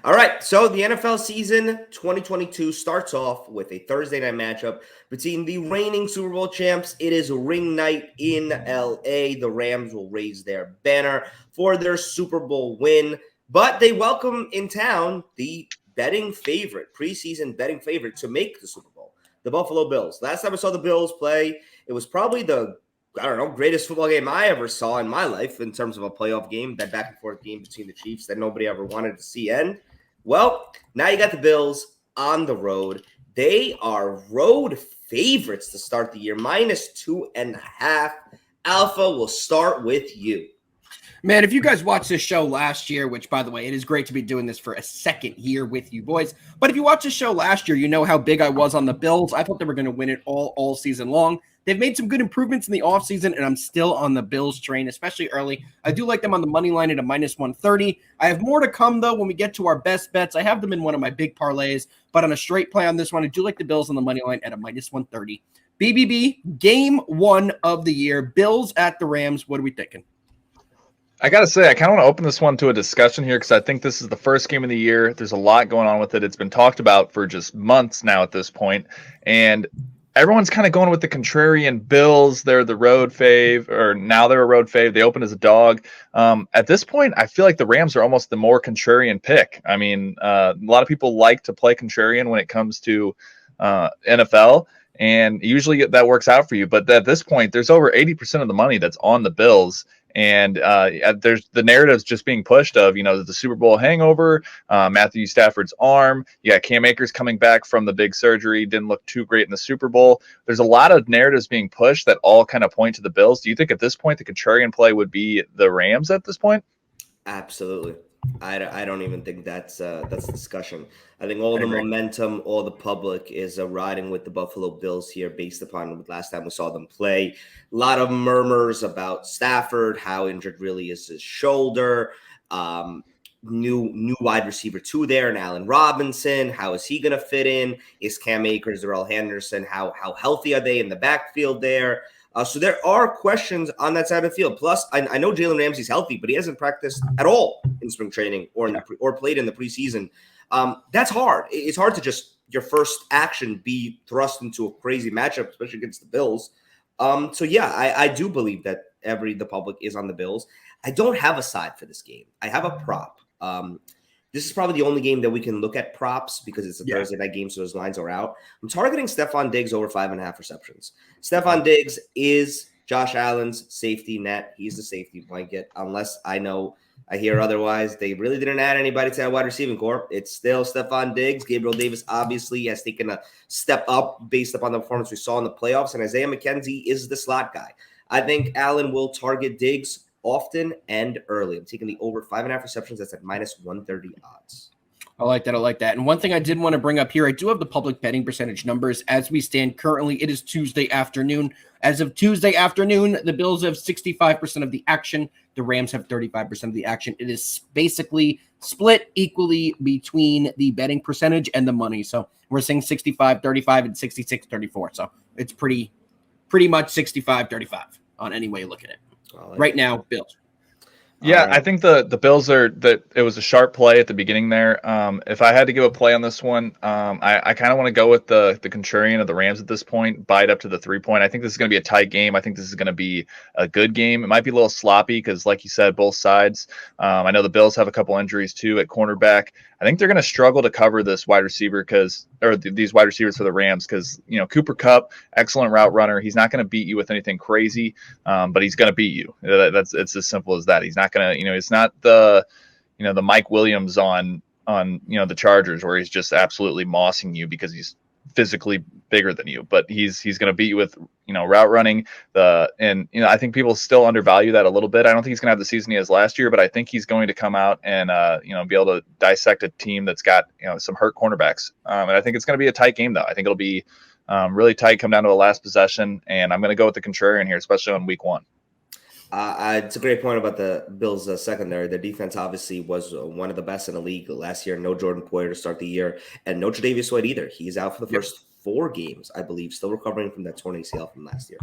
All right, so the NFL season 2022 starts off with a Thursday night matchup between the reigning Super Bowl champs. It is ring night in LA. The Rams will raise their banner for their Super Bowl win, but they welcome in town the preseason betting favorite to make the Super Bowl, the Buffalo Bills. Last time I saw the Bills play, it was probably the greatest football game I ever saw in my life in terms of a playoff game, that back and forth game between the Chiefs that nobody ever wanted to see end. Well, now you got the Bills on the road. They are road favorites to start the year, -2.5. Alpha, will start with you. Man, if you guys watched this show last year, which, by the way, it is great to be doing this for a second year with you boys. But if you watched this show last year, you know how big I was on the Bills. I thought they were going to win it all season long. They've made some good improvements in the offseason, and I'm still on the Bills train, especially early. I do like them on the money line at a -130. I have more to come, though, when we get to our best bets. I have them in one of my big parlays, but on a straight play on this one, I do like the Bills on the money line at a -130. BBB, game one of the year. Bills at the Rams. What are we thinking? I got to say, I kind of want to open this one to a discussion here because I think this is the first game of the year. There's a lot going on with it. It's been talked about for just months now at this point. And everyone's kind of going with the contrarian Bills. They're the road fave, or now they're a road fave. They open as a dog. At this point, I feel like the Rams are almost the more contrarian pick. I mean, a lot of people like to play contrarian when it comes to NFL. And usually that works out for you. But at this point, there's over 80% of the money that's on the Bills. And there's the narratives just being pushed of, the Super Bowl hangover, Matthew Stafford's arm. You got Cam Akers coming back from the big surgery, didn't look too great in the Super Bowl. There's a lot of narratives being pushed that all kind of point to the Bills. Do you think at this point the contrarian play would be the Rams at this point? Absolutely. I don't even think that's a discussion. I think all the momentum, all the public is riding with the Buffalo Bills here based upon last time we saw them play. A lot of murmurs about Stafford, how injured really is his shoulder. New wide receiver 2 there, and Allen Robinson. How is he going to fit in? Is Cam Akers, Darrell Henderson, how healthy are they in the backfield there? So there are questions on that side of the field. Plus, I know Jalen Ramsey's healthy, but he hasn't practiced at all in spring training or played in the preseason. That's hard. It's hard to just your first action be thrust into a crazy matchup, especially against the Bills. So yeah, I do believe that the public is on the Bills. I don't have a side for this game. I have a prop. This is probably the only game that we can look at props because it's a Thursday night game, so those lines are out. I'm targeting Stefon Diggs over 5.5 receptions. Stefon Diggs is Josh Allen's safety net. He's the safety blanket, unless I hear otherwise. They really didn't add anybody to that wide receiving corps. It's still Stefon Diggs. Gabriel Davis obviously has taken a step up based upon the performance we saw in the playoffs, and Isaiah McKenzie is the slot guy. I think Allen will target Diggs often and early. I'm taking the over 5.5 receptions. That's at -130 odds. I like that. And one thing I did want to bring up here, I do have the public betting percentage numbers as we stand currently. It is Tuesday afternoon. As of Tuesday afternoon, the Bills have 65% of the action. The Rams have 35% of the action. It is basically split equally between the betting percentage and the money. So we're seeing 65-35 and 66-34. So it's pretty much 65-35 on any way you look at it. Right now, Bills. Yeah, I think the Bills it was a sharp play at the beginning there. If I had to give a play on this one, I kind of want to go with the contrarian of the Rams at this point, bite up to the 3-point. I think this is going to be a tight game. I think this is going to be a good game. It might be a little sloppy because, like you said, both sides. I know the Bills have a couple injuries too at cornerback. I think they're going to struggle to cover this wide receiver these wide receivers for the Rams because, Cooper Kupp, excellent route runner. He's not going to beat you with anything crazy, but he's going to beat you. It's as simple as that. He's not going to, it's not the Mike Williams on the Chargers where he's just absolutely mossing you because he's physically bigger than you, but he's going to beat you with route running. I think people still undervalue that a little bit. I don't think he's going to have the season he has last year, but I think he's going to come out and be able to dissect a team that's got some hurt cornerbacks. And I think it's going to be a tight game though. I think it'll be really tight, come down to the last possession, and I'm going to go with the contrarian here, especially on week 1. It's a great point about the Bills' secondary. Their defense obviously was one of the best in the league last year. No Jordan Poyer to start the year, and no Tre'Davious White either. He's out for the first 4 games, I believe, still recovering from that torn ACL from last year.